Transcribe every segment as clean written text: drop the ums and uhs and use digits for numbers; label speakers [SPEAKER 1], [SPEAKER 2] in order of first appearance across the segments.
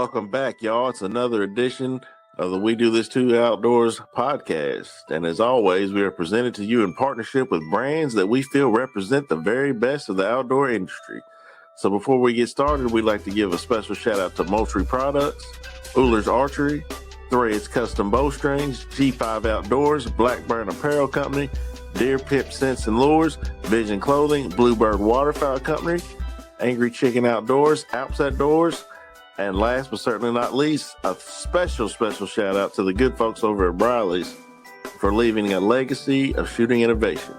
[SPEAKER 1] Welcome back, y'all. It's another edition of the We Do This Too Outdoors podcast. And as always, we are presented to you in partnership with brands that we feel represent the very best of the outdoor industry. So before we get started, we'd like to give a special shout out to Moultrie Products, Ullers Archery, Threads Custom Bowstrings, G5 Outdoors, Blackburn Apparel Company, Deer Pip Scents and Lures, Vision Clothing, Bluebird Waterfowl Company, Angry Chicken Outdoors, Alps Outdoors, and last but certainly not least, a special shout out to the good folks over at Briley's for leaving a legacy of shooting innovation.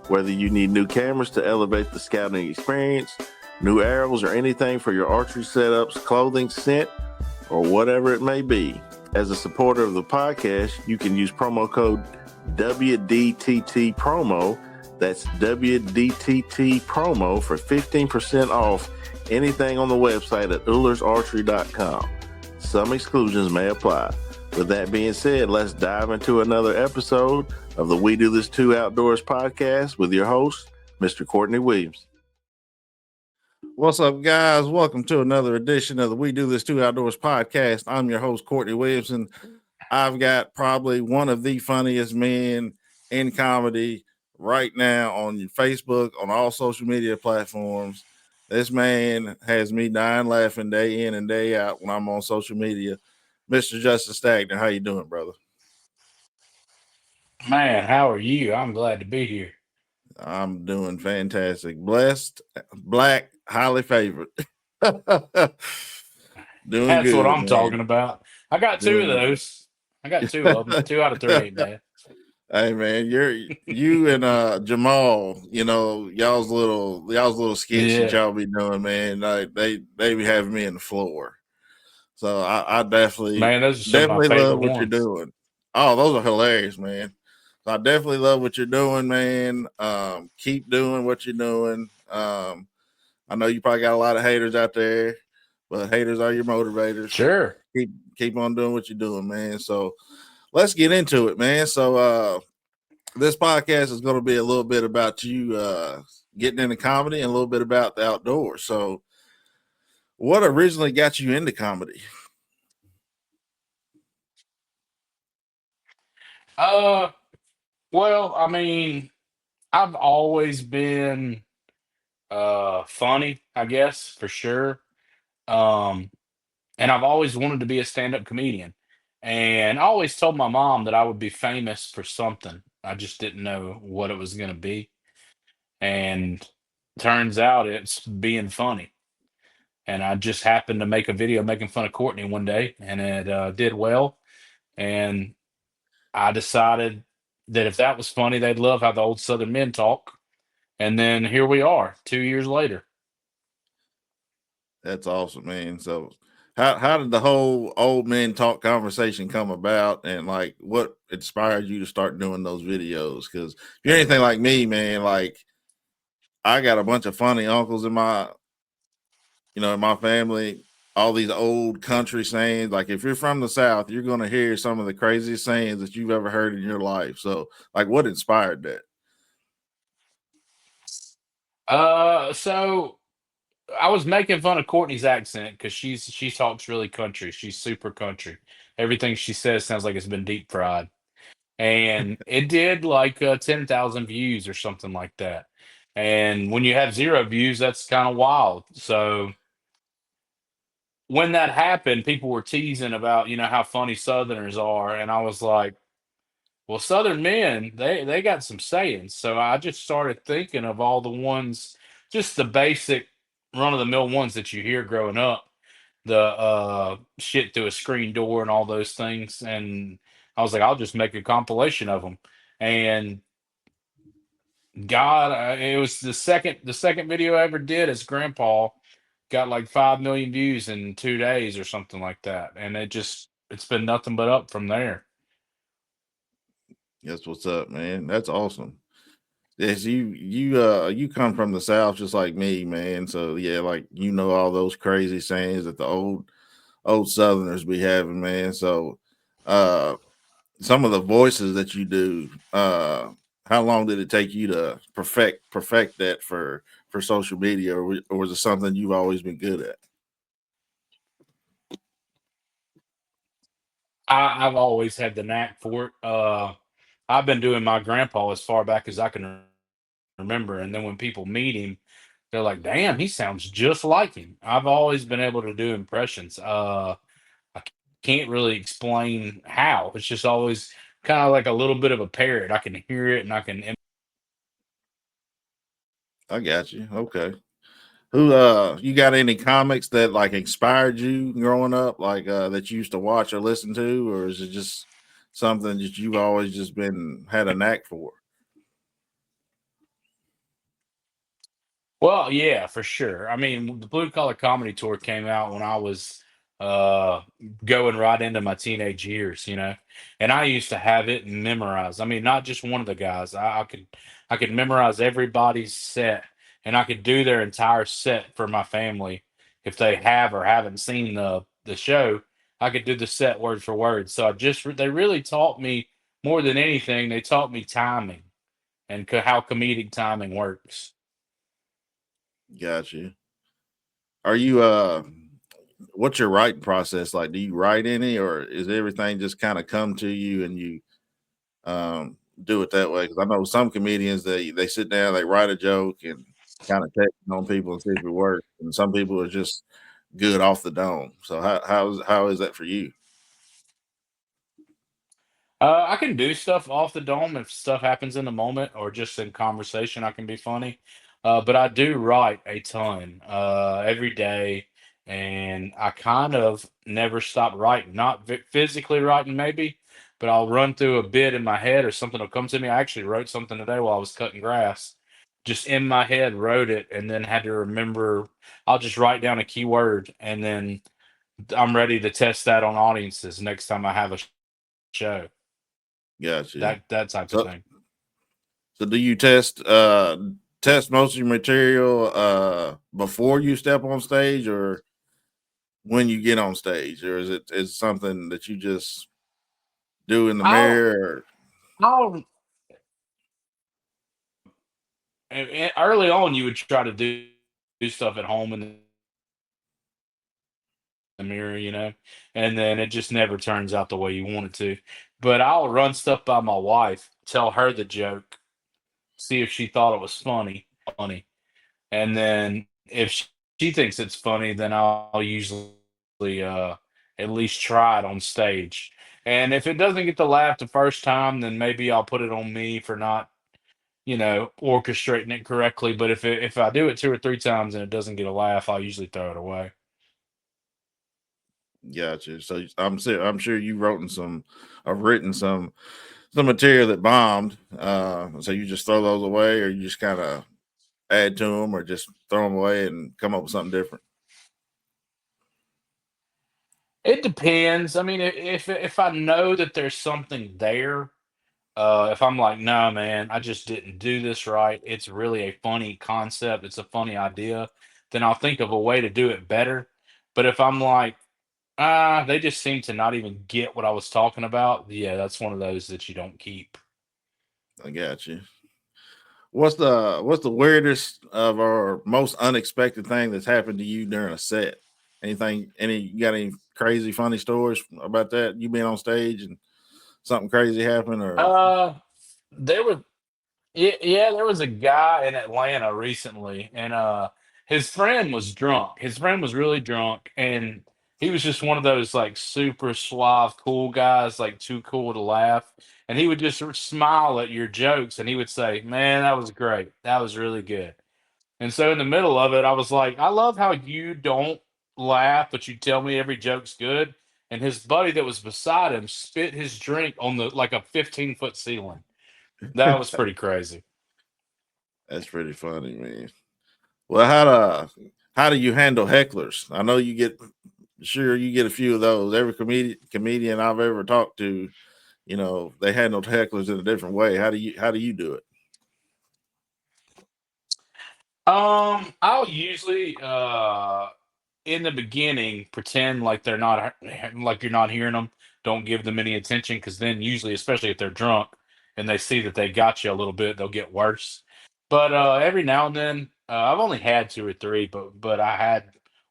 [SPEAKER 1] Whether you need new cameras to elevate the scouting experience, new arrows, or anything for your archery setups, clothing, scent, or whatever it may be, as a supporter of the podcast, you can use promo code WDTT promo. That's WDTT promo for 15% off anything on the website at ullersarchery.com. Some exclusions may apply. With that being said, let's dive into another episode of the We Do This Too Outdoors podcast with your host, Mr. Courtney Williams. What's up, guys? Welcome to another edition of the We Do This Too Outdoors podcast. I'm your host, Courtney Williams, and I've got probably one of the funniest men in comedy right now on Facebook, on all social media platforms. This man has me dying laughing day in and day out when I'm on social media. Mr. Justin Stagner, how you doing, brother?
[SPEAKER 2] Man, how are you? I'm glad to be here.
[SPEAKER 1] I'm doing fantastic. Blessed, black, highly favored. Doing
[SPEAKER 2] That's
[SPEAKER 1] good,
[SPEAKER 2] what I'm
[SPEAKER 1] man.
[SPEAKER 2] talking about. I got two of those. I got two of them. 2 out of 3 ain't bad.
[SPEAKER 1] Hey man, you and Jamal, y'all's little skits that y'all be doing, man. Like they be having me in the floor. So I definitely
[SPEAKER 2] those are some of my favorite
[SPEAKER 1] love what you're
[SPEAKER 2] ones.
[SPEAKER 1] doing. Oh, those are hilarious, man. So I definitely love what you're doing, man. Keep doing what you're doing. I know you probably got a lot of haters out there, but haters are your motivators.
[SPEAKER 2] Sure.
[SPEAKER 1] Keep on doing what you're doing, man. So let's get into it, man. So this podcast is going to be a little bit about you getting into comedy and a little bit about the outdoors. So what originally got you into comedy?
[SPEAKER 2] Well, I mean, I've always been funny, I guess, for sure. Um, and I've always wanted to be a stand-up comedian. And I always told my mom that I would be famous for something. I just didn't know what it was going to be. And turns out it's being funny. And I just happened to make a video making fun of Courtney one day, and it did well. And I decided that if that was funny, they'd love how the old Southern men talk. And then here we are, 2 years later.
[SPEAKER 1] That's awesome, man. So how did the whole old men talk conversation come about, and like what inspired you to start doing those videos? Because if you're anything like me, man, like I got a bunch of funny uncles in my family, all these old country sayings. Like if you're from the South, you're going to hear some of the craziest sayings that you've ever heard in your life. So like what inspired that?
[SPEAKER 2] So I was making fun of Courtney's accent because she talks really country. She's super country. Everything she says sounds like it's been deep fried. And it did like 10,000 views or something like that. And when you have 0 views, that's kind of wild. So when that happened, people were teasing about, how funny Southerners are. And I was like, well, Southern men, they got some sayings. So I just started thinking of all the ones, just the basic run of the mill ones that you hear growing up, the shit through a screen door and all those things. And I was like, I'll just make a compilation of them. And God, it was the second video I ever did as Grandpa got like 5 million views in 2 days or something like that. And it's been nothing but up from there.
[SPEAKER 1] That's what's up, man. That's awesome. Yes, you come from the South just like me, man. So yeah, like all those crazy sayings that the old Southerners be having, man. So some of the voices that you do, how long did it take you to perfect that for social media, or was it something you've always been good at?
[SPEAKER 2] I've always had the knack for it. I've been doing my grandpa as far back as I can remember, and then when people meet him, they're like, "Damn, he sounds just like him." I've always been able to do impressions. I can't really explain how. It's just always kind of like a little bit of a parrot. I can hear it and I can.
[SPEAKER 1] I got you. Okay. Who you got any comics that like inspired you growing up, like that you used to watch or listen to, or is it just something that you've always just been had a knack for?
[SPEAKER 2] Well, yeah, for sure. I mean, the Blue Collar Comedy Tour came out when I was uh going right into my teenage years, and I used to have it memorized. I mean, not just one of the guys. I could memorize everybody's set, and I could do their entire set for my family if they have or haven't seen the show. I could do the set word for word. So they really taught me more than anything. They taught me timing and how comedic timing works.
[SPEAKER 1] Got you. Are you what's your writing process like? Do you write any, or is everything just kind of come to you and you do it that way? Because I know some comedians they sit down, they write a joke and kind of text it on people and see if it works, and some people are just good off the dome. So how is that for you?
[SPEAKER 2] I can do stuff off the dome if stuff happens in the moment or just in conversation. I can be funny, but I do write a ton every day, and I kind of never stop writing. Not physically writing, maybe, but I'll run through a bit in my head or something will come to me. I actually wrote something today while I was cutting grass. Just in my head, wrote it, and then had to remember. I'll just write down a keyword, and then I'm ready to test that on audiences next time I have a show.
[SPEAKER 1] Gotcha.
[SPEAKER 2] That type of
[SPEAKER 1] So
[SPEAKER 2] thing.
[SPEAKER 1] so do you test most of your material before you step on stage, or when you get on stage, or is something that you just do in the
[SPEAKER 2] I'll
[SPEAKER 1] mirror?
[SPEAKER 2] I'll early on you would try to do stuff at home in the mirror, and then it just never turns out the way you want it to. But I'll run stuff by my wife, tell her the joke, see if she thought it was funny, and then if she thinks it's funny, then I'll usually at least try it on stage. And if it doesn't get the laugh the first time, then maybe I'll put it on me for not orchestrating it correctly. But if I do it 2 or 3 times and it doesn't get a laugh, I'll usually throw it away.
[SPEAKER 1] Gotcha. So I'm sure you written some material that bombed. So you just throw those away, or you just kind of add to them, or just throw them away and come up with something different.
[SPEAKER 2] It depends. I mean, if I know that there's something there, if I'm like, no, man, I just didn't do this right. It's really a funny concept. It's a funny idea. Then I'll think of a way to do it better. But if I'm like, they just seem to not even get what I was talking about. Yeah, that's one of those that you don't keep.
[SPEAKER 1] I got you. What's the weirdest of or most unexpected thing that's happened to you during a set? Anything? You got any crazy funny stories about that? You being on stage and something crazy happened, or
[SPEAKER 2] Uh, there was Yeah, yeah, there was a guy in Atlanta recently, and his friend was drunk. His friend was really drunk, and he was just one of those like super suave, cool guys, like too cool to laugh. And he would just sort of smile at your jokes, and he would say, "Man, that was great. That was really good." And so in the middle of it, I was like, "I love how you don't laugh, but you tell me every joke's good." And his buddy that was beside him spit his drink on the like a 15-foot ceiling. That was pretty crazy.
[SPEAKER 1] that's pretty funny, man. Well, how do you handle hecklers? I know you get a few of those. Every comedian I've ever talked to, they handle hecklers in a different way. How do you do it?
[SPEAKER 2] I'll usually in the beginning pretend like they're not like you're not hearing them. Don't give them any attention because then usually, especially if they're drunk and they see that they got you a little bit, they'll get worse. But every now and then, I've only had two or three, but I had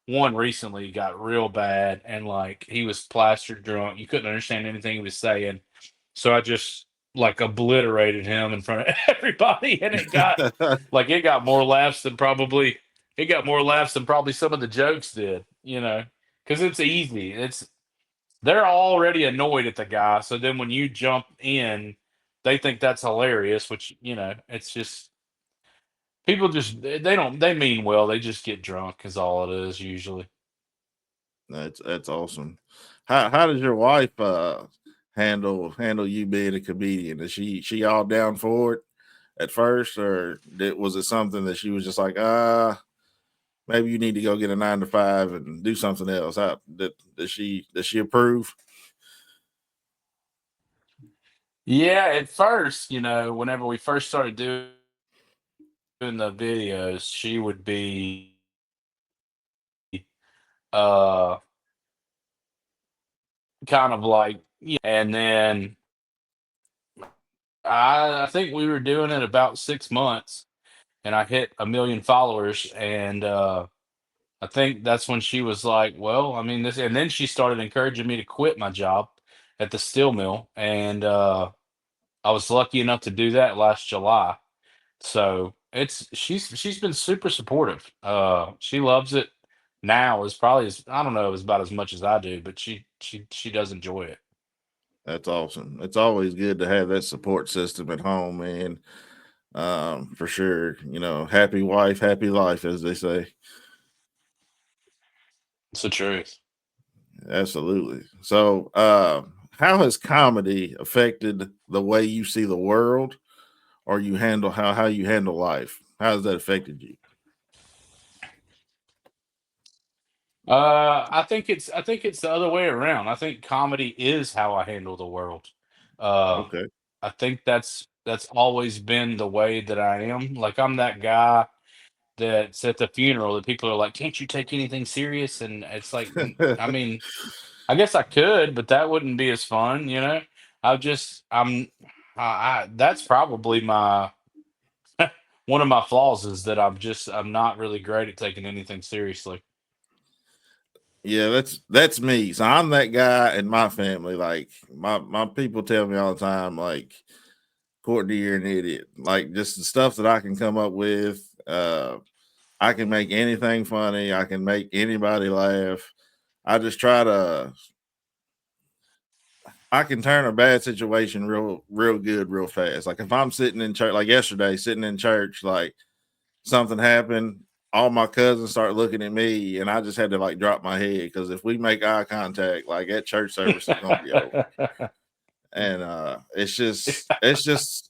[SPEAKER 2] one recently got real bad, and like he was plastered drunk. You couldn't understand anything he was saying. So I just like obliterated him in front of everybody, and it got more laughs than probably some of the jokes did, because it's easy. They're already annoyed at the guy, so then when you jump in, they think that's hilarious, which it's just people just they mean well, they just get drunk is all it is usually.
[SPEAKER 1] That's awesome. How does your wife handle you being a comedian? Is she all down for it at first, or was it something that she was just like, maybe you need to go get a 9 to 5 and do something else? How does she approve?
[SPEAKER 2] Yeah, at first, whenever we first started doing the videos, she would be uh kind of like, and then I think we were doing it about 6 months, and I hit 1 million followers, and I think that's when she was like, "Well, I mean this," and then she started encouraging me to quit my job at the steel mill, and I was lucky enough to do that last July. So she's been super supportive. She loves it now. Is probably I don't know, is about as much as I do, but she does enjoy it.
[SPEAKER 1] That's awesome. It's always good to have that support system at home, man. For sure. Happy wife, happy life, as they say.
[SPEAKER 2] It's the truth.
[SPEAKER 1] Absolutely. So, how has comedy affected the way you see the world, or you handle how you handle life? How has that affected you?
[SPEAKER 2] I think it's the other way around. I think comedy is how I handle the world. Uh,
[SPEAKER 1] Okay.
[SPEAKER 2] I think that's always been the way that I am. Like I'm that guy that's at the funeral that people are like, "Can't you take anything serious?" And it's like, I mean, I guess I could, but that wouldn't be as fun, you know. I just that's probably my one of my flaws is that I'm not really great at taking anything seriously.
[SPEAKER 1] Yeah, that's me. So I'm that guy in my family. Like my people tell me all the time, like, Courtney, you're an idiot. Like, just the stuff that I can come up with. I can make anything funny. I can make anybody laugh. I just try to. I can turn a bad situation real good, real fast. Like if I'm sitting in church, like yesterday, sitting in church, like something happened, all my cousins start looking at me, and I just had to like drop my head because if we make eye contact, like that church service is gonna be over. And it's just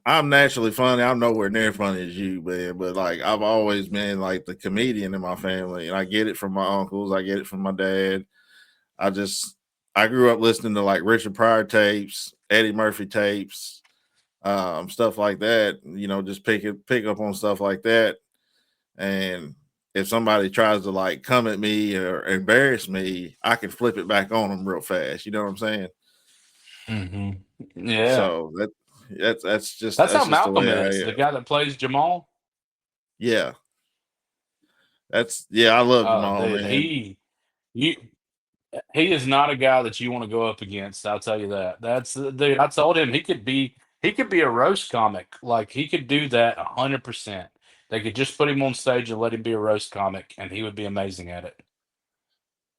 [SPEAKER 1] I'm naturally funny. I'm nowhere near funny as you, man. But like I've always been like the comedian in my family, and I get it from my uncles. I get it from my dad. I just I grew up listening to like Richard Pryor tapes, Eddie Murphy tapes, stuff like that. Just pick up on stuff like that. And if somebody tries to like come at me or embarrass me, I can flip it back on them real fast. You know what I'm saying?
[SPEAKER 2] Hmm. Yeah,
[SPEAKER 1] So that's just
[SPEAKER 2] that's how
[SPEAKER 1] that's just the
[SPEAKER 2] Malcolm
[SPEAKER 1] way I
[SPEAKER 2] is. The
[SPEAKER 1] am.
[SPEAKER 2] guy that plays Jamal.
[SPEAKER 1] Yeah, I love
[SPEAKER 2] Oh,
[SPEAKER 1] Jamal,
[SPEAKER 2] dude,
[SPEAKER 1] man.
[SPEAKER 2] you he is not a guy that you want to go up against. I'll tell you that. That's dude. I told him he could be a roast comic. Like he could do that 100%. They could just put him on stage and let him be a roast comic, and he would be amazing at it.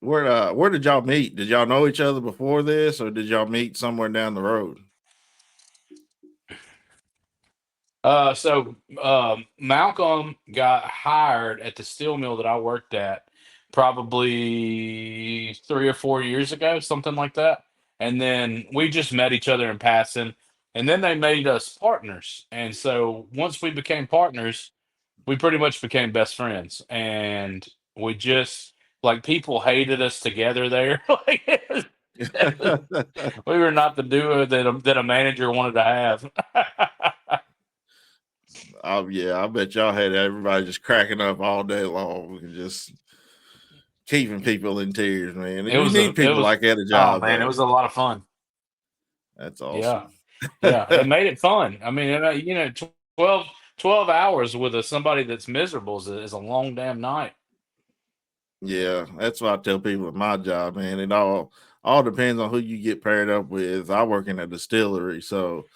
[SPEAKER 1] Where did y'all meet? Did y'all know each other before this, or did y'all meet somewhere down the road?
[SPEAKER 2] So Malcolm got hired at the steel mill that I worked at probably 3 or 4 years ago, something like that. And then we just met each other in passing, and then they made us partners. And so once we became partners, we pretty much became best friends. And we just like people hated us together there. Like we were not the duo that a manager wanted to have.
[SPEAKER 1] Oh yeah, I bet y'all had everybody just cracking up all day long and just keeping people in tears, man.
[SPEAKER 2] It
[SPEAKER 1] You
[SPEAKER 2] was a
[SPEAKER 1] need
[SPEAKER 2] it
[SPEAKER 1] people
[SPEAKER 2] was
[SPEAKER 1] like that at a
[SPEAKER 2] oh
[SPEAKER 1] job,
[SPEAKER 2] man, it
[SPEAKER 1] though.
[SPEAKER 2] was a lot of fun.
[SPEAKER 1] That's
[SPEAKER 2] Yeah.
[SPEAKER 1] awesome.
[SPEAKER 2] Yeah, it made it fun. I mean, 12 hours with somebody that's miserable is a long damn night.
[SPEAKER 1] Yeah, that's what I tell people at my job, man. It all depends on who you get paired up with. I work in a distillery, so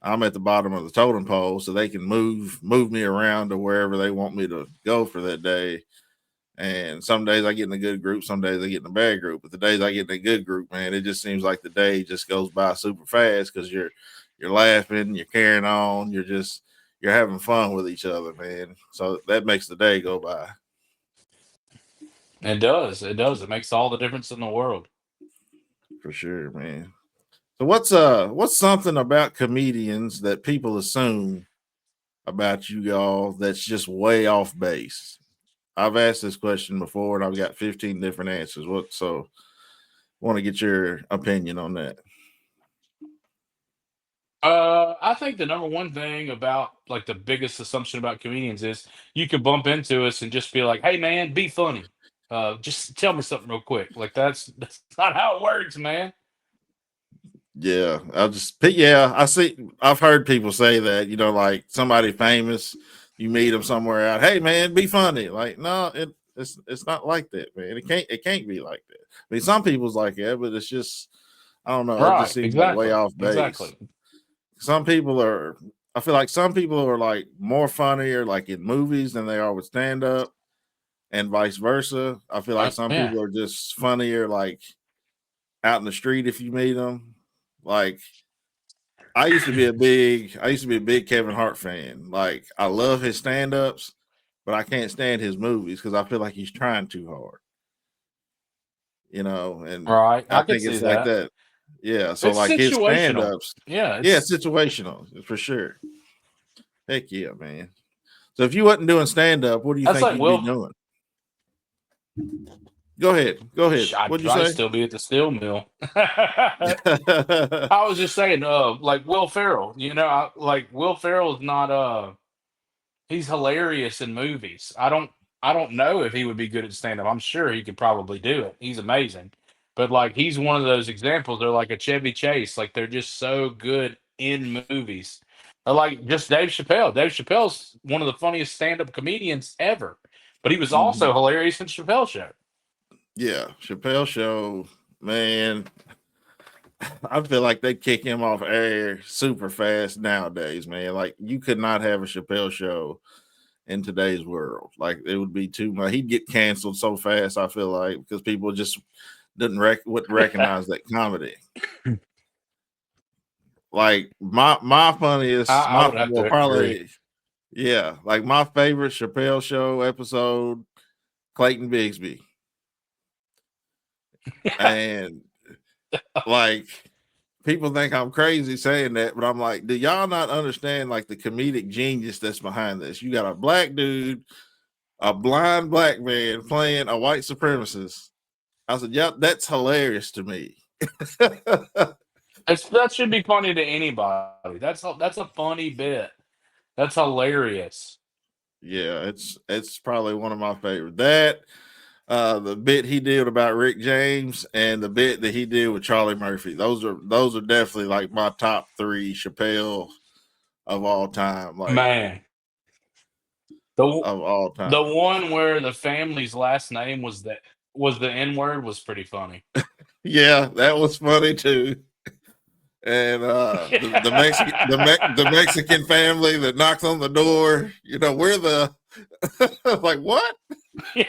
[SPEAKER 1] I'm at the bottom of the totem pole, so they can move me around to wherever they want me to go for that day. And some days I get in a good group, some days I get in a bad group. But the days I get in a good group, man, it just seems like the day just goes by super fast because you're laughing, you're carrying on, you're having fun with each other, man. So that makes the day go by
[SPEAKER 2] It does. It does. It makes all the difference in the world.
[SPEAKER 1] for sure, man. So what's something about comedians that people assume about you all that's just way off base? I've asked this question before and I've got 15 different answers. Want to get your opinion on that.
[SPEAKER 2] I think the number one thing about like the biggest assumption about comedians is you can bump into us and just be like, "Hey, man, be funny. Just tell me something real quick." Like that's not how it works, man.
[SPEAKER 1] Yeah, yeah, I see. I've heard people say that, like somebody famous, you meet them somewhere out. Hey, man, be funny. Like, no, it's not like that, man. It can't be like that. I mean, some people's like that, but it's just I don't know. It just
[SPEAKER 2] Right?
[SPEAKER 1] seems like way
[SPEAKER 2] Exactly.
[SPEAKER 1] off base.
[SPEAKER 2] Exactly.
[SPEAKER 1] Some people are. I feel like some people are like more funnier, like in movies, than they are with stand up, and vice versa. I feel like some
[SPEAKER 2] Yeah.
[SPEAKER 1] people are just funnier, like out in the street if you meet them. Like I used to be a big Kevin Hart fan. Like I love his stand-ups, but I can't stand his movies because I feel like he's trying too hard, and
[SPEAKER 2] Right.
[SPEAKER 1] I
[SPEAKER 2] I could
[SPEAKER 1] think
[SPEAKER 2] see
[SPEAKER 1] it's like
[SPEAKER 2] that.
[SPEAKER 1] that. Yeah. So
[SPEAKER 2] It's
[SPEAKER 1] like his
[SPEAKER 2] situational.
[SPEAKER 1] stand-ups,
[SPEAKER 2] Yeah.
[SPEAKER 1] yeah,
[SPEAKER 2] It's
[SPEAKER 1] situational for sure. Heck yeah, man. So if you wasn't doing stand-up, what do you
[SPEAKER 2] that's
[SPEAKER 1] think
[SPEAKER 2] like
[SPEAKER 1] you'd be
[SPEAKER 2] Will.
[SPEAKER 1] doing? Go ahead. Go ahead.
[SPEAKER 2] I'd
[SPEAKER 1] What'd you
[SPEAKER 2] probably
[SPEAKER 1] say?
[SPEAKER 2] still be at the steel mill. I was just saying, like Will Ferrell. Like Will Ferrell is not he's hilarious in movies. I don't know if he would be good at stand up. I'm sure he could probably do it. He's amazing. But like he's one of those examples. They're like a Chevy Chase. Like they're just so good in movies. Or like just Dave Chappelle. Dave Chappelle's one of the funniest stand up comedians ever. But he was also
[SPEAKER 1] Mhm.
[SPEAKER 2] hilarious in Chappelle Show.
[SPEAKER 1] Yeah, Chappelle show, man. I feel like they kick him off air super fast nowadays, man. Like you could not have a Chappelle show in today's world. Like it would be too much. He'd get canceled so fast. I feel like because people just wouldn't recognize that comedy. Like my funniest,
[SPEAKER 2] I
[SPEAKER 1] my
[SPEAKER 2] would have
[SPEAKER 1] well
[SPEAKER 2] to agree.
[SPEAKER 1] probably yeah, like my favorite Chappelle show episode, Clayton Bigsby, and like people think I'm crazy saying that, but I'm like, do y'all not understand like the comedic genius that's behind this? You got a black dude, a blind black man playing a white supremacist. I said, yeah, that's hilarious to me.
[SPEAKER 2] That should be funny to anybody. That's a funny bit. That's hilarious.
[SPEAKER 1] Yeah, it's probably one of my favorite. That the bit he did about Rick James and the bit that he did with Charlie Murphy. Those are definitely like my top three Chappelle of all time. Like
[SPEAKER 2] Man. The
[SPEAKER 1] of all
[SPEAKER 2] the
[SPEAKER 1] time.
[SPEAKER 2] one where the family's last name was the N word was pretty funny.
[SPEAKER 1] Yeah, that was funny too. And the Mexican family that knocks on the door, we're the like what?
[SPEAKER 2] Yeah.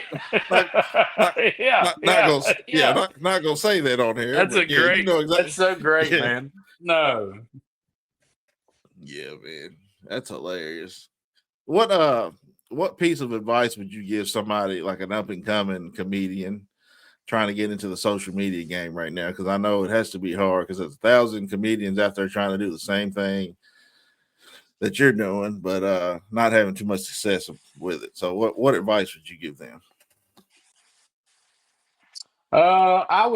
[SPEAKER 1] Not not
[SPEAKER 2] Yeah,
[SPEAKER 1] not
[SPEAKER 2] yeah,
[SPEAKER 1] gonna yeah,
[SPEAKER 2] yeah.
[SPEAKER 1] not gonna say that on here,
[SPEAKER 2] That's
[SPEAKER 1] but
[SPEAKER 2] a
[SPEAKER 1] yeah, you
[SPEAKER 2] great
[SPEAKER 1] know
[SPEAKER 2] that's
[SPEAKER 1] exactly.
[SPEAKER 2] so great,
[SPEAKER 1] Yeah,
[SPEAKER 2] man. No.
[SPEAKER 1] yeah, man, that's hilarious. What piece of advice would you give somebody like an up and coming comedian trying to get into the social media game right now? Because I know it has to be hard because there's 1,000 comedians out there trying to do the same thing that you're doing, but not having too much success with it. So what advice would you give them?
[SPEAKER 2] I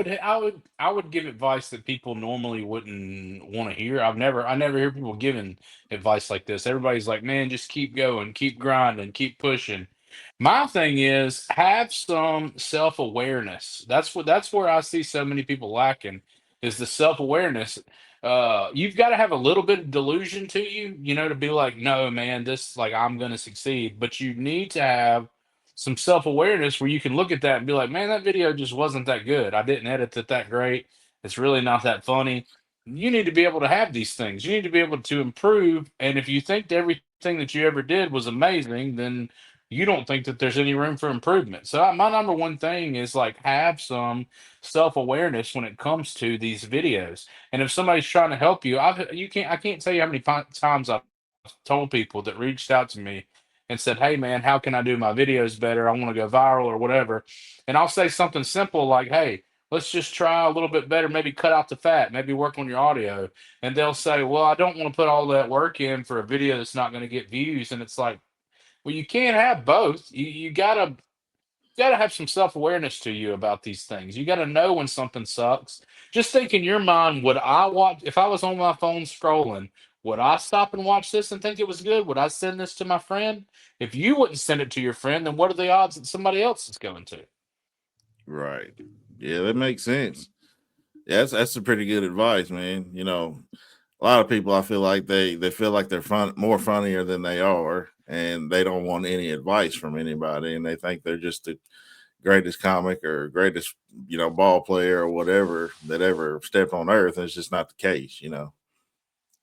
[SPEAKER 2] would give advice that people normally wouldn't want to hear. I never hear people giving advice like this. Everybody's like, "Man, just keep going, keep grinding, keep pushing." My thing is have some self-awareness. That's where I see so many people lacking is the self-awareness. You've got to have a little bit of delusion to you, to be like, "No, man, this like I'm going to succeed." But you need to have some self-awareness where you can look at that and be like, man, that video just wasn't that good. I didn't edit it that great. It's really not that funny. You need to be able to have these things. You need to be able to improve. And if you think that everything that you ever did was amazing, then you don't think that there's any room for improvement. So my number one thing is like have some self-awareness when it comes to these videos. And if somebody's trying to help you, I can't tell you how many times I've told people that reached out to me and said, "Hey man, how can I do my videos better? I want to go viral or whatever." And I'll say something simple like, "Hey, let's just try a little bit better, maybe cut out the fat, maybe work on your audio." And they'll say, "Well, I don't want to put all that work in for a video that's not going to get views." And it's like, well, you can't have both. You gotta have some self-awareness to you about these things. You gotta know when something sucks. Just think in your mind, would I watch if I was on my phone scrolling, would I stop and watch this and think it was good? Would I send this to my friend? If you wouldn't send it to your friend, then what are the odds that somebody else is going to?
[SPEAKER 3] Right. Yeah, that makes sense. Yeah, that's some pretty good advice, man. A lot of people I feel like they feel like they're more funnier than they are, and they don't want any advice from anybody, and they think they're just the greatest comic or greatest ball player or whatever that ever stepped on earth. And it's just not the case.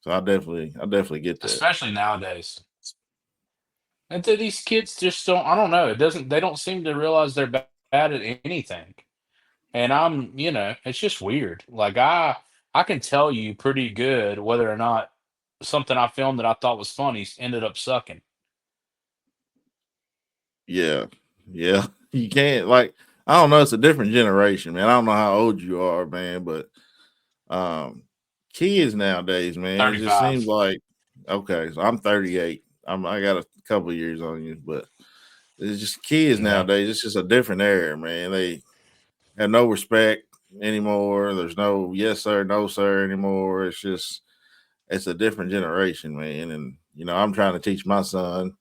[SPEAKER 3] So I definitely get that.
[SPEAKER 2] Especially nowadays. And these kids just don't I don't know. They don't seem to realize they're bad at anything. And it's just weird. Like I can tell you pretty good whether or not something I filmed that I thought was funny ended up sucking.
[SPEAKER 3] Yeah, yeah. You can't like I don't know. It's a different generation, man. I don't know how old you are, man, but um, kids nowadays, man, it just seems
[SPEAKER 2] 35.
[SPEAKER 3] like okay. So I'm 38. I got a couple of years on you, but it's just kids
[SPEAKER 2] Yeah.
[SPEAKER 3] nowadays. It's just a different era, man. They have no respect anymore. There's no yes sir, no sir anymore. It's a different generation, man. And I'm trying to teach my son.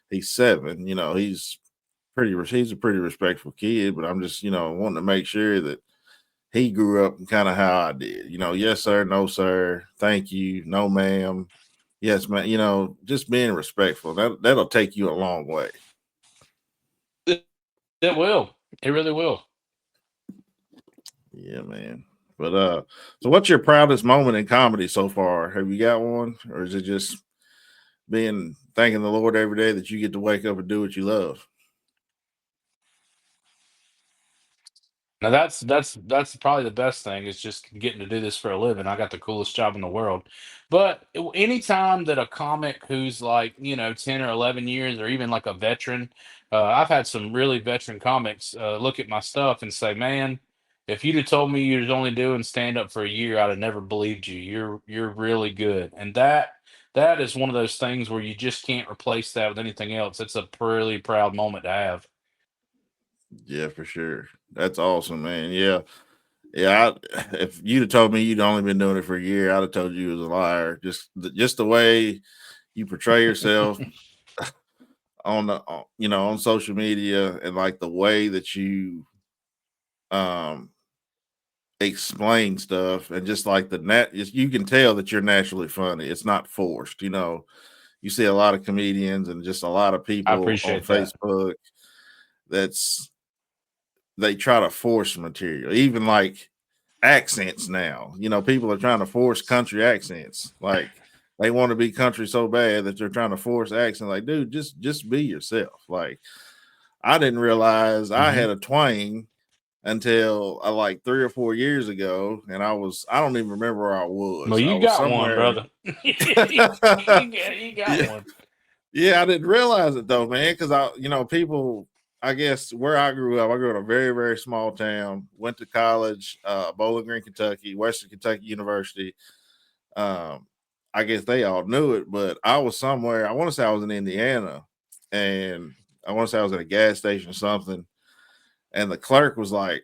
[SPEAKER 3] He's 7. He's a pretty respectful kid, but I'm just wanting to make sure that he grew up kind of how I did. Yes sir, no sir, thank you, no ma'am, yes man. Just being respectful. That'll take you a long way.
[SPEAKER 2] It will. It really will.
[SPEAKER 3] Yeah, man. But so what's your proudest moment in comedy so far? Have you got one, or is it just being thanking the Lord every day that you get to wake up and do what you love?
[SPEAKER 2] Now that's probably the best thing is just getting to do this for a living. I got the coolest job in the world. But anytime that a comic who's like, 10 or 11 years or even like a veteran, I've had some really veteran comics look at my stuff and say, man, if you'd have told me you was only doing stand up for a year, I'd have never believed you. You're really good. And that is one of those things where you just can't replace that with anything else. It's a really proud moment to have.
[SPEAKER 3] Yeah, for sure. That's awesome, man. Yeah. Yeah, if you'd have told me you'd only been doing it for a year, I'd have told you was a liar. Just the way you portray yourself on social media, and like the way that you um explain stuff, and just like you can tell that you're naturally funny. It's not forced. You see a lot of comedians and just a lot of
[SPEAKER 2] I
[SPEAKER 3] people on
[SPEAKER 2] appreciate that.
[SPEAKER 3] Facebook that's they try to force material, even like accents now. People are trying to force country accents. Like they want to be country so bad that they're trying to force accent. Like, dude, just be yourself. Like, I didn't realize I
[SPEAKER 2] Hmm.
[SPEAKER 3] had a twang until like 3 or 4 years ago, and I don't even remember where I
[SPEAKER 2] Well,
[SPEAKER 3] was. I
[SPEAKER 2] you
[SPEAKER 3] was
[SPEAKER 2] got one,
[SPEAKER 3] somewhere.
[SPEAKER 2] brother. You got
[SPEAKER 3] Yeah,
[SPEAKER 2] one.
[SPEAKER 3] yeah, I didn't realize it though, man. Because people. I guess where I grew up, I grew up in a very, very small town. Went to college, Bowling Green, Kentucky, Western Kentucky University. Um, I guess they all knew it, but I was somewhere. I want to say I was in Indiana, and I want to say I was at a gas station or something. And the clerk was like,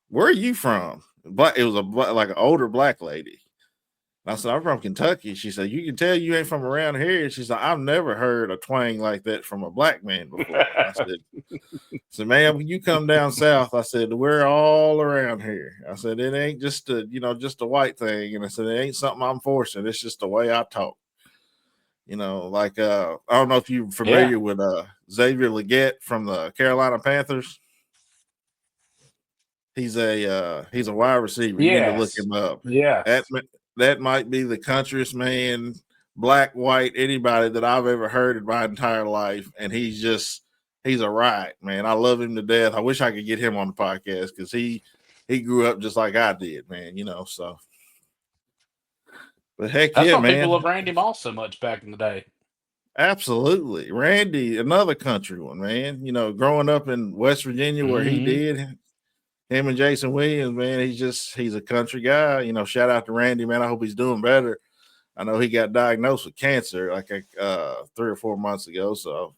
[SPEAKER 3] "Where are you from?" But it was like an older black lady. And I said, "I'm from Kentucky." She said, "You can tell you ain't from around here." She said, "I've never heard a twang like that from a black man before." I said, "So, ma'am, when you come down south," I said, "we're all around here." I said, "It ain't just a white thing." And I said, "It ain't something I'm forcing. It's just the way I talk." You know, like I don't know if you're
[SPEAKER 2] Yeah.
[SPEAKER 3] familiar with Xavier Legette from the Carolina Panthers. He's a wide receiver. You need to look
[SPEAKER 2] Yes.
[SPEAKER 3] him up. That
[SPEAKER 2] Yes.
[SPEAKER 3] that might be the countryest man, black, white, anybody that I've ever heard in my entire life, and he's a riot, man. I love him to death. I wish I could get him on the podcast because he grew up just like I did, man. You know, so but heck
[SPEAKER 2] That's
[SPEAKER 3] yeah,
[SPEAKER 2] why people
[SPEAKER 3] man.
[SPEAKER 2] love Randy Moss so much back in the day.
[SPEAKER 3] Absolutely. Randy, another country one, man. You know, growing up in West Virginia where he
[SPEAKER 2] Hmm.
[SPEAKER 3] did, him and Jason Williams, man, he's a country guy. You know, shout out to Randy, man. I hope he's doing better. I know he got diagnosed with cancer like 3 or 4 months ago. So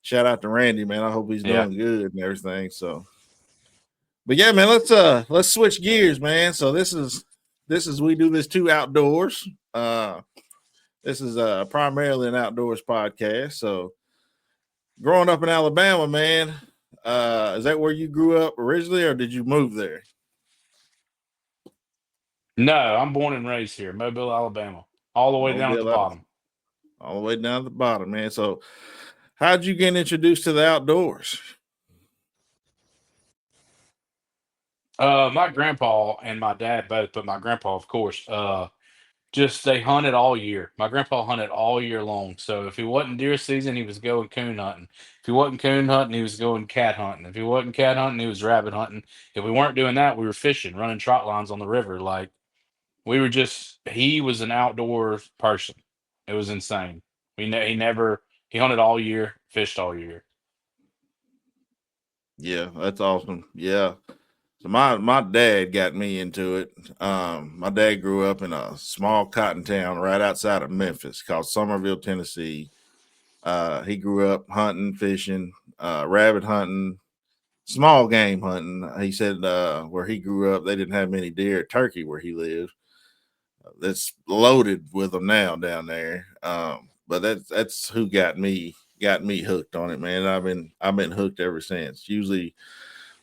[SPEAKER 3] shout out to Randy, man. I hope he's
[SPEAKER 2] Yeah.
[SPEAKER 3] doing good and everything. So but yeah, man, let's switch gears, man. So this is we do this too outdoors. This is primarily an outdoors podcast. So growing up in Alabama, man, is that where you grew up originally, or did you move there?
[SPEAKER 2] No, I'm born and raised here, Mobile, Alabama, all the way down at the
[SPEAKER 3] Mobile,
[SPEAKER 2] bottom.
[SPEAKER 3] all the way down to the bottom, man. So, how'd you get introduced to the outdoors?
[SPEAKER 2] My grandpa and my dad both, but my grandpa, of course, just they hunted all year. My grandpa hunted all year long. So if he wasn't deer season, he was going coon hunting. If he wasn't coon hunting, he was going cat hunting. If he wasn't cat hunting, he was rabbit hunting. If we weren't doing that, we were fishing, running trot lines on the river. Like we were just, he was an outdoor person. It was insane. He never, he hunted all year, fished all year.
[SPEAKER 3] Yeah, that's awesome. Yeah. So my dad got me into it. My dad grew up in a small cotton town right outside of Memphis called Somerville, Tennessee. He grew up hunting, fishing, rabbit hunting, small game hunting. He said where he grew up, they didn't have many deer, turkey where he lived. That's loaded with them now down there. But that's who got me hooked on it, man. I've been hooked ever since. Usually,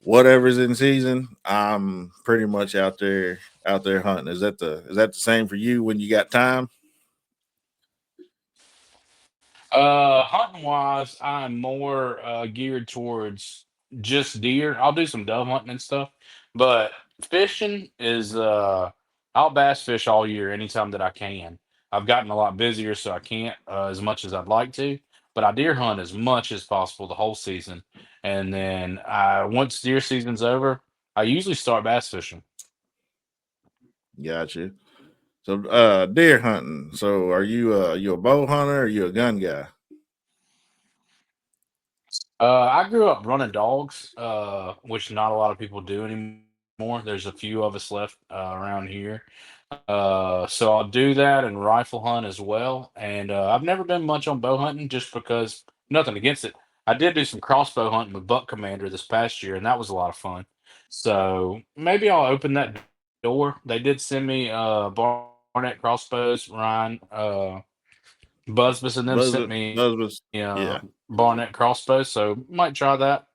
[SPEAKER 3] whatever's in season, I'm pretty much out there hunting. Is that the same for you when you got time?
[SPEAKER 2] Hunting wise, I'm more geared towards just deer. I'll do some dove hunting and stuff, but fishing is I'll bass fish all year anytime that I can. I've gotten a lot busier, so I can't as much as I'd like to, but I deer hunt as much as possible the whole season. And then once deer season's over, I usually start bass fishing.
[SPEAKER 3] Gotcha. So deer hunting. So are you a bow hunter or are you a gun guy?
[SPEAKER 2] I grew up running dogs, which not a lot of people do anymore. There's a few of us left around here. So I'll do that and rifle hunt as well. And I've never been much on bow hunting just because nothing against it. I did do some crossbow hunting with Buck Commander this past year, and that was a lot of fun. So maybe I'll open that door. They did send me Barnett crossbows, Ryan. Buzzbus and them sent me
[SPEAKER 3] Buzzards. Yeah.
[SPEAKER 2] Barnett crossbow, so might try that.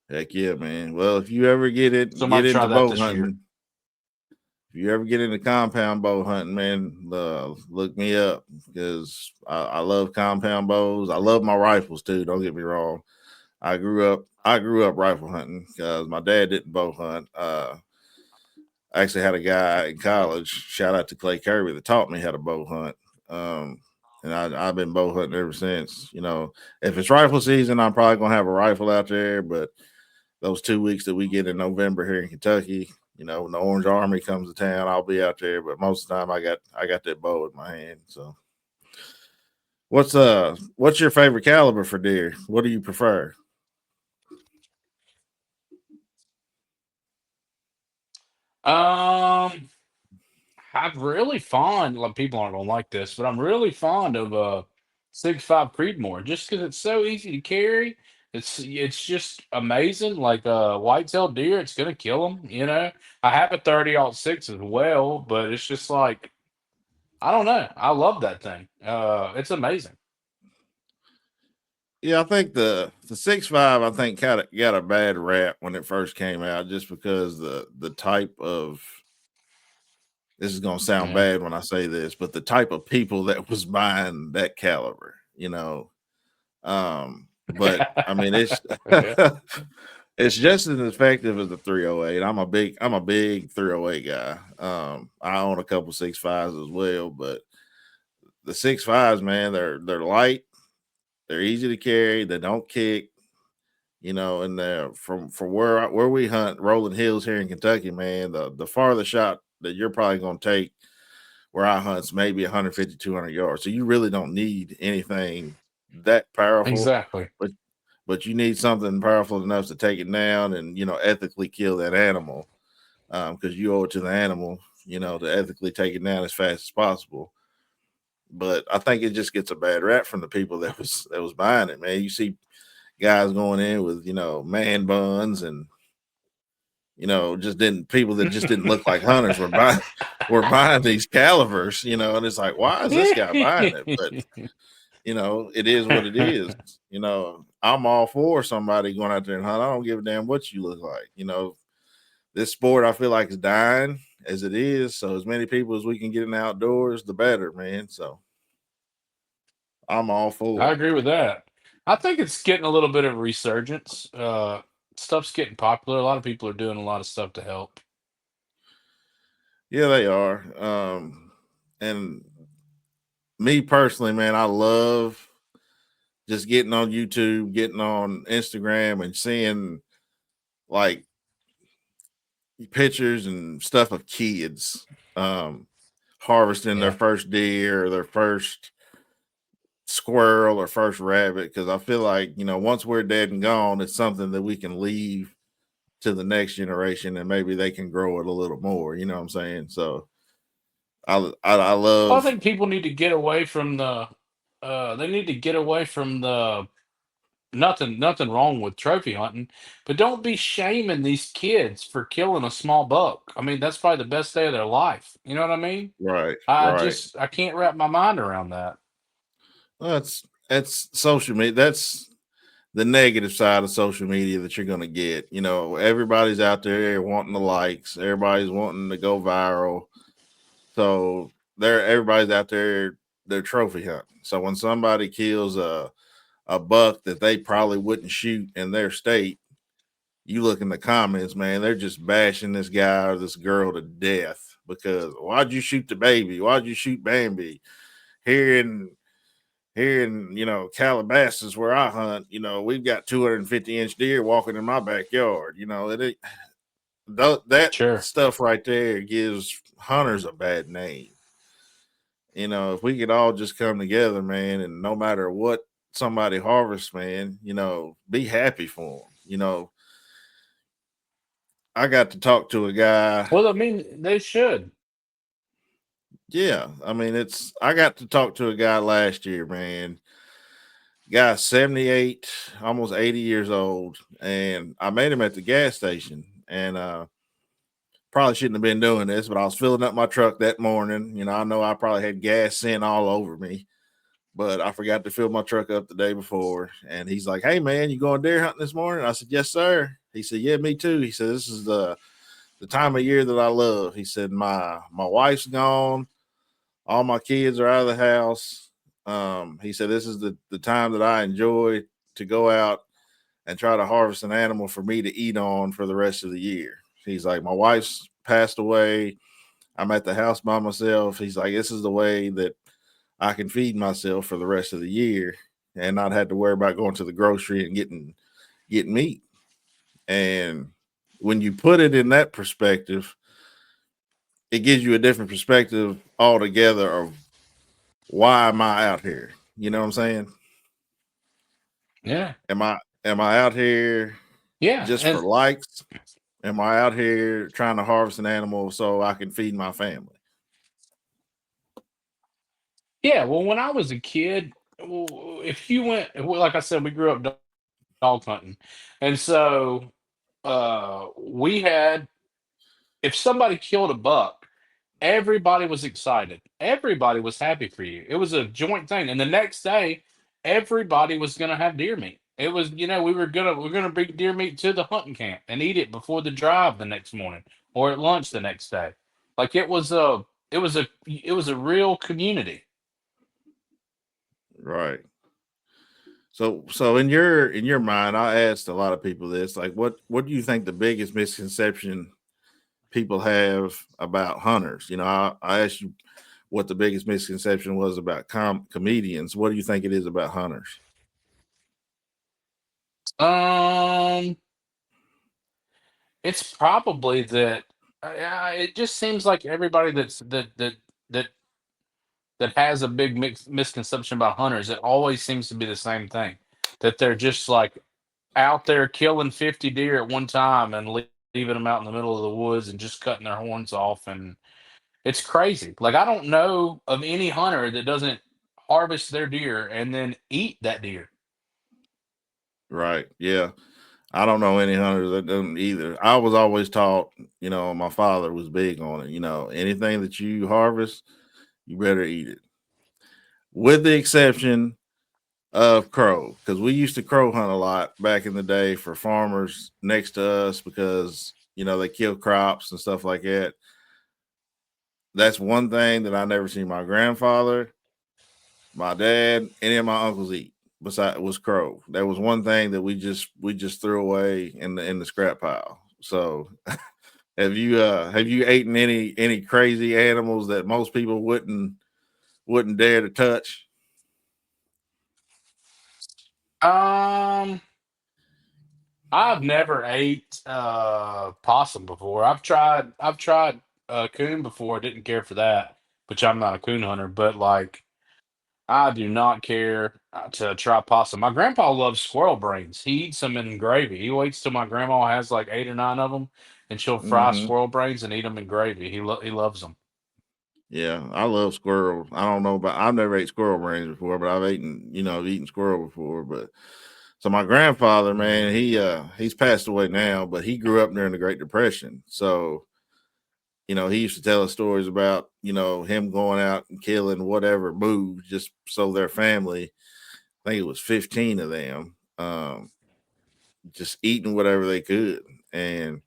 [SPEAKER 3] Heck yeah, man. Well, if you ever get
[SPEAKER 2] So
[SPEAKER 3] it, get
[SPEAKER 2] might try
[SPEAKER 3] into
[SPEAKER 2] that
[SPEAKER 3] bow
[SPEAKER 2] this year.
[SPEAKER 3] hunting. If you ever get into compound bow hunting, man, look me up because I love compound bows. I love my rifles too. Don't get me wrong. I grew up rifle hunting because my dad didn't bow hunt. I actually had a guy in college. Shout out to Clay Kirby that taught me how to bow hunt. Um, and I've been bow hunting ever since. You know, if it's rifle season, I'm probably gonna have a rifle out there. But those 2 weeks that we get in November here in Kentucky, you know, when the Orange Army comes to town, I'll be out there. But most of the time, I got that bow in my hand. So, what's your favorite caliber for deer? What do you prefer?
[SPEAKER 2] Um, I'm really fond. Like people aren't gonna like this, but I'm really fond of 6.5 Creedmoor just because it's so easy to carry. It's just amazing. Like whitetail deer, it's gonna kill them. You know, I have a 30-06 as well, but it's just like I don't know. I love that thing. It's amazing.
[SPEAKER 3] Yeah, I think the 6.5 I think kind of got a bad rap when it first came out, just because the type of this is gonna sound
[SPEAKER 2] Yeah.
[SPEAKER 3] bad when I say this, but the type of people that was buying that caliber, you know. But I mean, it's
[SPEAKER 2] Yeah.
[SPEAKER 3] it's just as effective as the 308. I'm a big 308 guy. I own a couple 6.5s as well, but the 6.5s, man, they're light, they're easy to carry, they don't kick, you know, and from where we hunt rolling hills here in Kentucky, man, the farthest shot that you're probably gonna take where I hunt's maybe 150, 200 yards. So you really don't need anything that powerful,
[SPEAKER 2] Exactly.
[SPEAKER 3] but you need something powerful enough to take it down and, you know, ethically kill that animal, because you owe it to the animal, you know, to ethically take it down as fast as possible. But I think it just gets a bad rap from the people that was buying it, man. You see guys going in with, you know, man buns and, you know, just didn't people that just didn't look like hunters were buying these calibers, you know, and it's like, why is this guy buying it? But you know, it is what it is. You know, I'm all for somebody going out there and hunt. I don't give a damn what you look like. You know, this sport I feel like is dying as it is. So as many people as we can get in the outdoors, the better, man. So I'm all
[SPEAKER 2] I
[SPEAKER 3] for it.
[SPEAKER 2] agree with that. I think it's getting a little bit of a resurgence. Stuff's getting popular. A lot of people are doing a lot of stuff to help.
[SPEAKER 3] Yeah, they are. And me personally, man, I love just getting on YouTube, getting on Instagram, and seeing like pictures and stuff of kids harvesting their
[SPEAKER 2] Yeah,
[SPEAKER 3] first deer or their first squirrel or first rabbit. Because I feel like, you know, once we're dead and gone, it's something that we can leave to the next generation and maybe they can grow it a little more. You know what I'm saying? So I
[SPEAKER 2] well, I
[SPEAKER 3] love
[SPEAKER 2] think people need to get away from the. They need to get away from the. Nothing wrong with trophy hunting, but don't be shaming these kids for killing a small buck. I mean, that's probably the best day of their life. You know what I mean?
[SPEAKER 3] right,
[SPEAKER 2] I
[SPEAKER 3] right.
[SPEAKER 2] just I can't wrap my mind around that.
[SPEAKER 3] Well, that's social media. That's the negative side of social media that you're gonna get. You know, everybody's out there wanting the likes, everybody's wanting to go viral. So everybody's out there, they're trophy hunting. So when somebody kills a buck that they probably wouldn't shoot in their state, you look in the comments, man, they're just bashing this guy or this girl to death because why'd you shoot the baby? Why'd you shoot Bambi? Here in you know, Calabasas where I hunt, you know, we've got 250-inch deer walking in my backyard. You know, that
[SPEAKER 2] Sure.
[SPEAKER 3] stuff right there gives hunters a bad name. You know, if we could all just come together, man, and no matter what somebody harvests, man, you know, be happy for them. You know, I got to talk to a guy.
[SPEAKER 2] Well, I mean, they should.
[SPEAKER 3] Yeah, I mean, I got to talk to a guy last year, man. Guy 78, almost 80 years old, and I met him at the gas station, and probably shouldn't have been doing this, but I was filling up my truck that morning. You know, I know I probably had gas sent all over me, but I forgot to fill my truck up the day before. And he's like, "Hey man, you going deer hunting this morning?" I said, "Yes, sir." He said, "Yeah, me too." He said, "This is the time of year that I love." He said, My wife's gone, all my kids are out of the house. He said, "This is the time that I enjoy to go out and try to harvest an animal for me to eat on for the rest of the year." He's like, "My wife's passed away. I'm at the house by myself." He's like, "This is the way that I can feed myself for the rest of the year and not have to worry about going to the grocery and getting meat." And when you put it in that perspective, it gives you a different perspective altogether of why am I out here? You know what I'm saying?
[SPEAKER 2] Yeah.
[SPEAKER 3] Am I out here
[SPEAKER 2] Yeah.
[SPEAKER 3] just for
[SPEAKER 2] And
[SPEAKER 3] likes? Am I out here trying to harvest an animal so I can feed my family?
[SPEAKER 2] yeah, well, when I was a kid, if you went, well, like I said, we grew up dog hunting. And so we had, if somebody killed a buck, everybody was excited. Everybody was happy for you. It was a joint thing. And the next day, everybody was going to have deer meat. It was, we are gonna bring deer meat to the hunting camp and eat it before the drive the next morning or at lunch the next day. Like it was a real community.
[SPEAKER 3] Right. So in your mind, I asked a lot of people this, like, what do you think the biggest misconception people have about hunters? You know, I asked you what the biggest misconception was about comedians. What do you think it is about hunters?
[SPEAKER 2] Um, it's probably that. It just seems like everybody that that has a big misconception about hunters. It always seems to be the same thing, that they're just like out there killing 50 deer at one time and leaving them out in the middle of the woods and just cutting their horns off, and it's crazy. Like I don't know of any hunter that doesn't harvest their deer and then eat that deer.
[SPEAKER 3] Right. Yeah. I don't know any hunters that don't either. I was always taught, you know, my father was big on it. You know, anything that you harvest, you better eat it. With the exception of crow, because we used to crow hunt a lot back in the day for farmers next to us because, you know, they kill crops and stuff like that. That's one thing that I never seen my grandfather, my dad, any of my uncles eat. Besides, was crow. That was one thing that we just threw away in the scrap pile. So have you eaten any crazy animals that most people wouldn't dare to touch?
[SPEAKER 2] Um, I've never ate possum before. I've tried coon before. Didn't care for that, which I'm not a coon hunter, but like I do not care to try possum. My grandpa loves squirrel brains. He eats them in gravy. He waits till my grandma has like 8 or 9 of them, and she'll fry
[SPEAKER 3] Mm-hmm.
[SPEAKER 2] squirrel brains and eat them in gravy. He loves them.
[SPEAKER 3] Yeah, I love squirrel. I don't know about I've never ate squirrel brains before, but I've eaten squirrel before. But so my grandfather, man, he's passed away now, but he grew up during the Great Depression. So, you know, he used to tell us stories about, you know, him going out and killing whatever moved just so their family, I think it was 15 of them, just eating whatever they could. And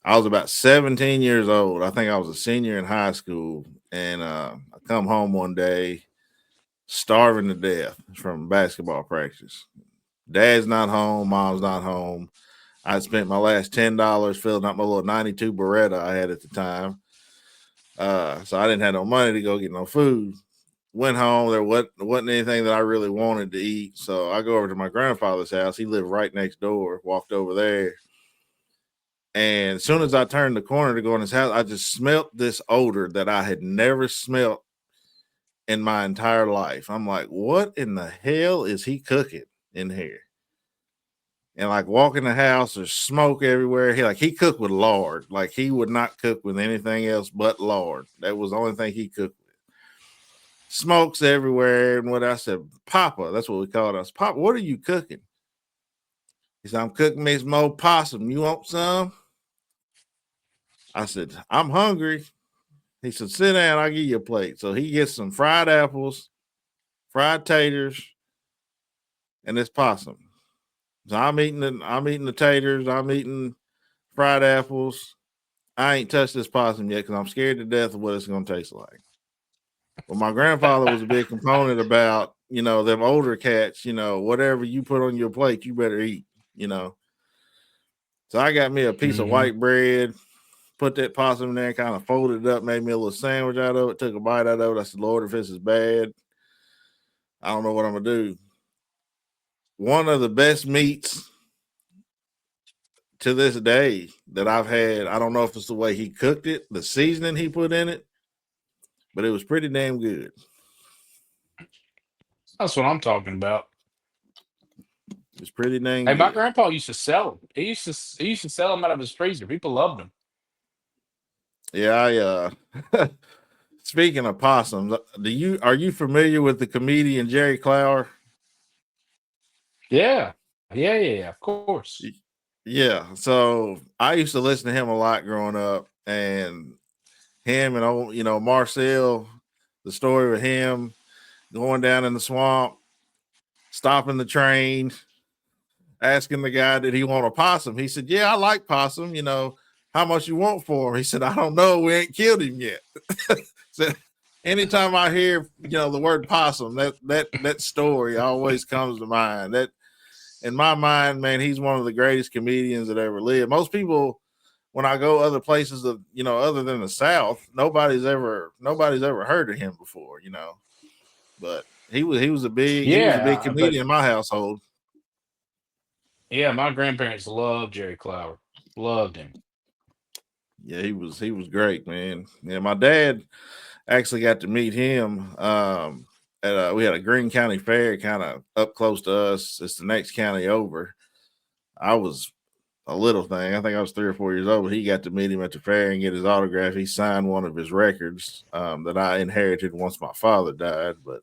[SPEAKER 3] I was about 17 years old. I think I was a senior in high school. And I come home one day starving to death from basketball practice. Dad's not home, mom's not home. I spent my last $10 filling up my little 92 Beretta I had at the time. So I didn't have no money to go get no food. Went home. There wasn't anything that I really wanted to eat. So I go over to my grandfather's house. He lived right next door. Walked over there. And as soon as I turned the corner to go in his house, I just smelt this odor that I had never smelt in my entire life. I'm like, what in the hell is he cooking in here? And like walk in the house, there's smoke everywhere. He cooked with lard. Like he would not cook with anything else but lard. That was the only thing he cooked with. Smokes everywhere. And what I said, Papa, that's what we called us. Papa, what are you cooking? He said, I'm cooking me some old possum. You want some? I said, I'm hungry. He said, sit down, I'll give you a plate. So he gets some fried apples, fried taters, and this possum. So I'm eating the taters, I'm eating fried apples. I ain't touched this possum yet because I'm scared to death of what it's gonna taste like. Well, my grandfather was a big component about, you know, them older cats, you know, whatever you put on your plate, you better eat, you know. So I got me a piece of
[SPEAKER 2] Hmm.
[SPEAKER 3] white bread, put that possum in there, kind of folded it up, made me a little sandwich out of it, took a bite out of it. I said, Lord, if this is bad, I don't know what I'm gonna do. One of the best meats to this day that I've had. I don't know if it's the way he cooked it, the seasoning he put in it, but it was pretty damn good.
[SPEAKER 2] That's what I'm talking about.
[SPEAKER 3] It's pretty dang
[SPEAKER 2] Hey, my
[SPEAKER 3] good.
[SPEAKER 2] grandpa used to sell them. He used to sell them out of his freezer. People loved them.
[SPEAKER 3] Yeah, speaking of possums, are you familiar with the comedian Jerry Clower?
[SPEAKER 2] Yeah, yeah. Of course.
[SPEAKER 3] Yeah, so I used to listen to him a lot growing up, and him and old, you know, Marcel, the story of him going down in the swamp, stopping the train, asking the guy, did he want a possum? He said, yeah, I like possum. You know, how much you want for him? He said, I don't know. We ain't killed him yet. So anytime I hear, the word possum, that story always comes to mind. That in my mind, man, he's one of the greatest comedians that ever lived. Most people, when I go other places of, other than the South, nobody's ever heard of him before, But he was a big
[SPEAKER 2] Yeah, but
[SPEAKER 3] comedian in my household.
[SPEAKER 2] yeah, my grandparents loved Jerry Clower. Loved him.
[SPEAKER 3] Yeah, he was great, man. Yeah, my dad actually got to meet him. We had a Greene County fair kind of up close to us. It's the next county over. I was a little thing. I think I was 3 or 4 years old. But he got to meet him at the fair and get his autograph. He signed one of his records that I inherited once my father died. But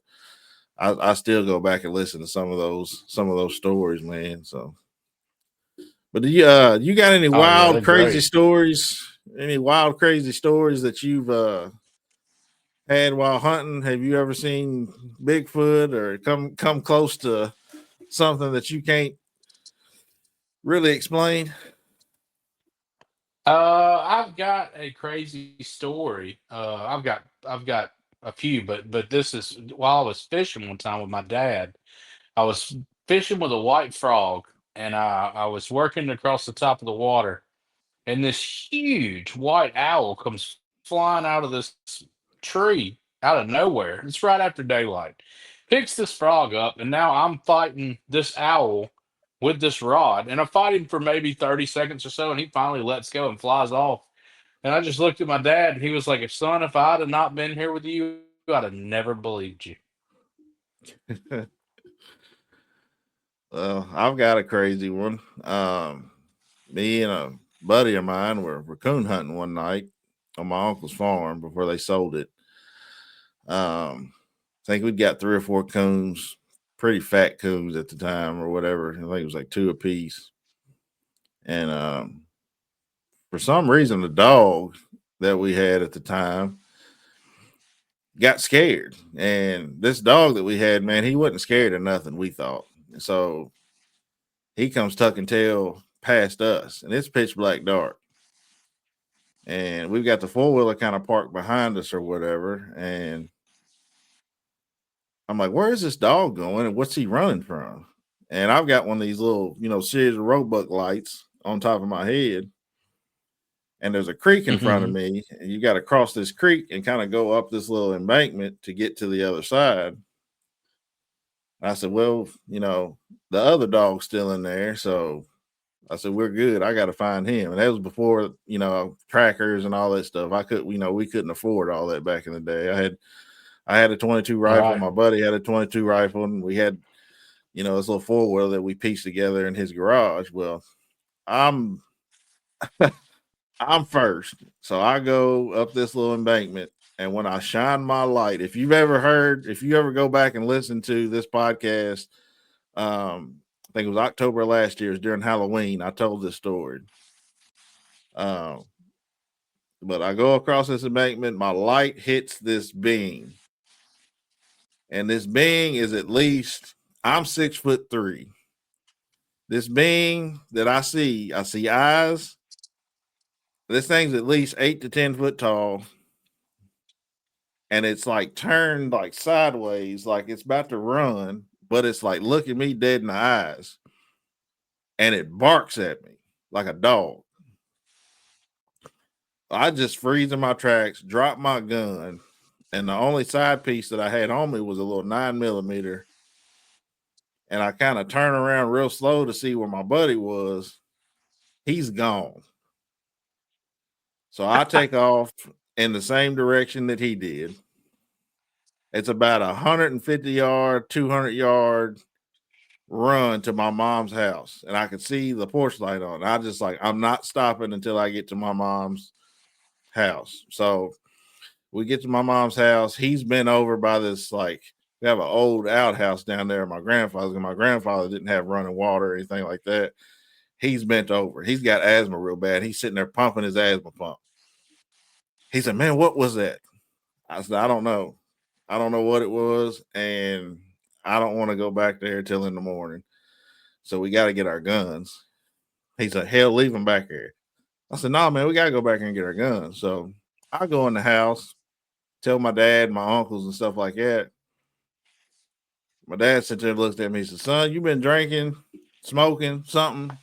[SPEAKER 3] I still go back and listen to some of those stories, man. So, but you got any
[SPEAKER 2] Oh yeah, they're
[SPEAKER 3] wild, crazy
[SPEAKER 2] great.
[SPEAKER 3] stories? Any wild, crazy stories that you've had while hunting? Have you ever seen Bigfoot or come close to something that you can't really explain?
[SPEAKER 2] I've got a crazy story. I've got a few, but this is while I was fishing one time with my dad. I was fishing with a white frog, and I was working across the top of the water, and this huge white owl comes flying out of this tree out of nowhere. It's right after daylight. Picks this frog up, and now I'm fighting this owl with this rod, and I'm fighting for maybe 30 seconds or so, and he finally lets go and flies off. And I just looked at my dad, and he was like, Son, if I'd have not been here with you, I'd have never believed you."
[SPEAKER 3] Well, I've got a crazy one. Me and a buddy of mine were raccoon hunting one night on my uncle's farm before they sold it. I think we'd got 3 or 4 coons, pretty fat coons at the time or whatever. I think it was like 2 apiece. And for some reason, the dog that we had at the time got scared. And this dog that we had, man, he wasn't scared of nothing, we thought. So he comes tucking tail past us, and it's pitch black dark. And we've got the 4-wheeler kind of parked behind us or whatever. And I'm like, where is this dog going and what's he running from? And I've got one of these little, series of roebuck lights on top of my head. And there's a creek in front of me. And you got to cross this creek and kind of go up this little embankment to get to the other side. I said, well, the other dog's still in there. So I said, we're good. I got to find him. And that was before, trackers and all that stuff. We couldn't afford all that back in the day. I had a 22 rifle.
[SPEAKER 2] Right.
[SPEAKER 3] My buddy had a 22 rifle, and we had, this little 4-wheeler that we pieced together in his garage. Well, I'm I'm first. So I go up this little embankment, and when I shine my light, if you ever go back and listen to this podcast, I think it was October last year, it was during Halloween, I told this story. Um, but I go across this embankment, my light hits this beam. And this being is at least, I'm 6'3". This being that I see eyes. This thing's at least 8 to 10 foot tall. And it's like turned like sideways, like it's about to run, but it's like looking me dead in the eyes. And it barks at me like a dog. I just freeze in my tracks, drop my gun. And the only side piece that I had on me was a little 9mm. And I kind of turn around real slow to see where my buddy was. He's gone. So I take off in the same direction that he did. It's about 150-yard, 200-yard run to my mom's house. And I could see the porch light on. I just I'm not stopping until I get to my mom's house. So we get to my mom's house. He's been over by this, we have an old outhouse down there. My grandfather didn't have running water or anything like that. He's bent over. He's got asthma real bad. He's sitting there pumping his asthma pump. He said, man, what was that? I said, I don't know. I don't know what it was. And I don't want to go back there till in the morning. So we got to get our guns. He said, hell, leave them back here. I said, "No, man, we gotta go back and get our guns." So I go in the house, tell my dad, my uncles, and stuff like that. My dad sat there and looked at me. He said, "Son, you been drinking, smoking, something?"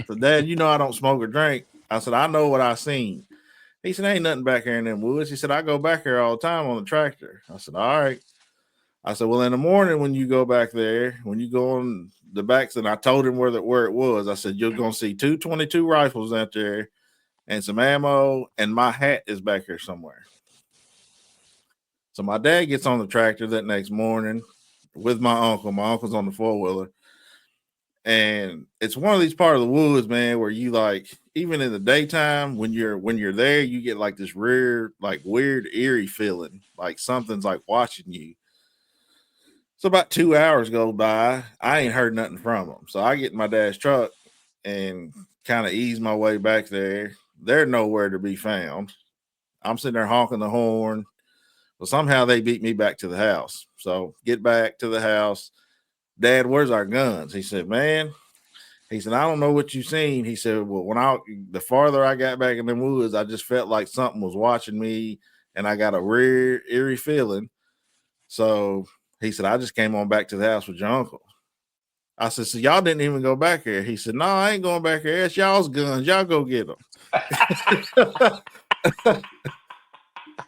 [SPEAKER 3] So, Dad, you know I don't smoke or drink. I said, "I know what I seen." He said, "Ain't nothing back here in them woods." He said, "I go back here all the time on the tractor." I said, "All right." I said, "Well, in the morning when you go back there, when you go on the backs," and I told him where it was. I said, "You're gonna see 222 rifles out there and some ammo, and my hat is back here somewhere." So my dad gets on the tractor that next morning with my uncle. My uncle's on the 4-wheeler. And it's one of these part of the woods, man, where you like, even in the daytime, when you're there, you get like this weird, eerie feeling, like something's like watching you. So about 2 hours go by, I ain't heard nothing from them. So I get in my dad's truck and kind of ease my way back there. They're nowhere to be found. I'm sitting there honking the horn. Well, somehow they beat me back to the house. So get back to the house. "Dad, where's our guns?" He said, "Man," he said, "I don't know what you seen." He said, "Well, the farther I got back in the woods, I just felt like something was watching me, and I got a weird, eerie feeling." So he said, "I just came on back to the house with your uncle." I said, "So y'all didn't even go back here?" He said, "No, I ain't going back here. It's y'all's guns. Y'all go get them."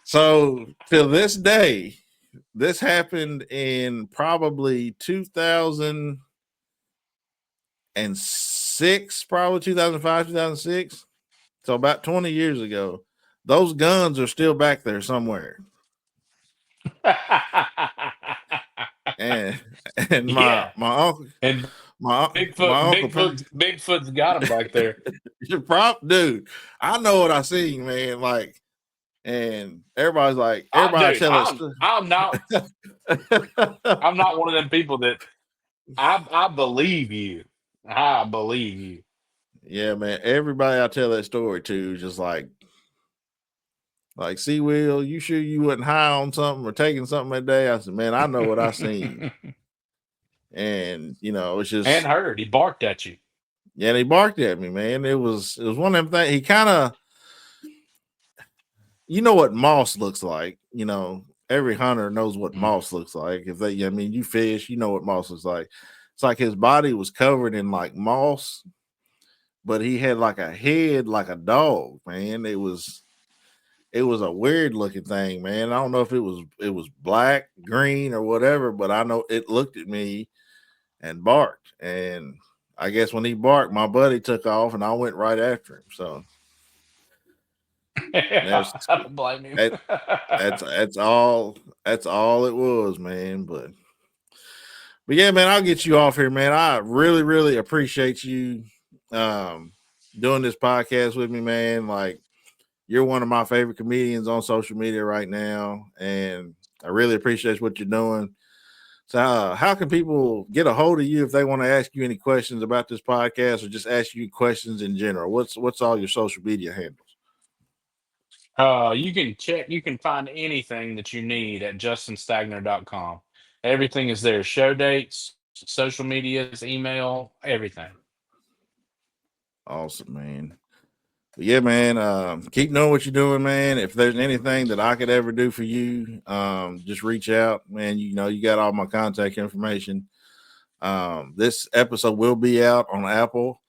[SPEAKER 3] So till this day, this happened in probably 2006, probably 2005, 2006. So about 20 years ago. Those guns are still back there somewhere. And
[SPEAKER 2] Yeah.
[SPEAKER 3] my uncle
[SPEAKER 2] And
[SPEAKER 3] my uncle
[SPEAKER 2] Bigfoot's got him back there.
[SPEAKER 3] your prop dude. I know what I seen, man. Like, and everybody's like, everybody
[SPEAKER 2] Dude,
[SPEAKER 3] tell us.
[SPEAKER 2] I'm not one of them people that I believe you. I believe you.
[SPEAKER 3] Yeah, man. Everybody I tell that story to just see, Will, you sure you wasn't high on something or taking something that day? I said, "Man, I know what I seen." And it's
[SPEAKER 2] And
[SPEAKER 3] just,
[SPEAKER 2] heard he barked at you.
[SPEAKER 3] yeah, they barked at me, man. It was one of them things. He kind of, what moss looks like. Every hunter knows what moss looks like. You fish, you know what moss looks like. It's like his body was covered in like moss, but he had like a head like a dog, man. It was a weird looking thing, man. I don't know if it was black, green, or whatever, but I know it looked at me and barked. And I guess when he barked, my buddy took off and I went right after him. So
[SPEAKER 2] I don't blame him.
[SPEAKER 3] that's all it was, man. But yeah, man, I'll get you off here, man. I really, really appreciate you doing this podcast with me, man. Like, you're one of my favorite comedians on social media right now, and I really appreciate what you're doing. So, how can people get a hold of you if they want to ask you any questions about this podcast or just ask you questions in general? What's all your social media handles?
[SPEAKER 2] You can find anything that you need at justinstagner.com. Everything is there. Show dates, social medias, email, everything.
[SPEAKER 3] Awesome, man. But yeah, man. Keep knowing what you're doing, man. If there's anything that I could ever do for you, just reach out, man. You got all my contact information. This episode will be out on Apple,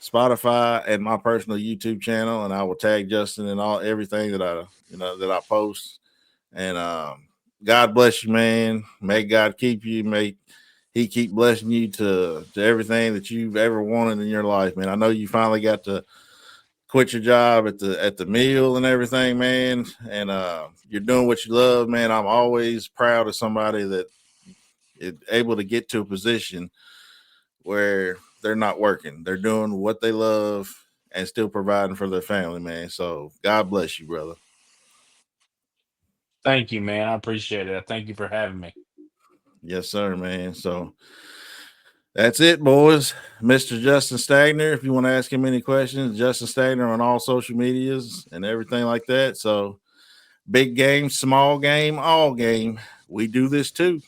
[SPEAKER 3] Spotify, and my personal YouTube channel, and I will tag Justin and everything that I post. And God bless you, man. May God keep you. May He keep blessing you to everything that you've ever wanted in your life, man. I know you finally got to quit your job at the mill and everything, man. And you're doing what you love, man. I'm always proud of somebody that is able to get to a position where they're not working. They're doing what they love and still providing for their family, man. So God bless you, brother.
[SPEAKER 2] Thank you, man. I appreciate it. Thank you for having me.
[SPEAKER 3] Yes, sir, man. So that's it, boys. Mr. Justin Stagner. If you want to ask him any questions, Justin Stagner on all social medias and everything like that. So big game, small game, all game. We do this too.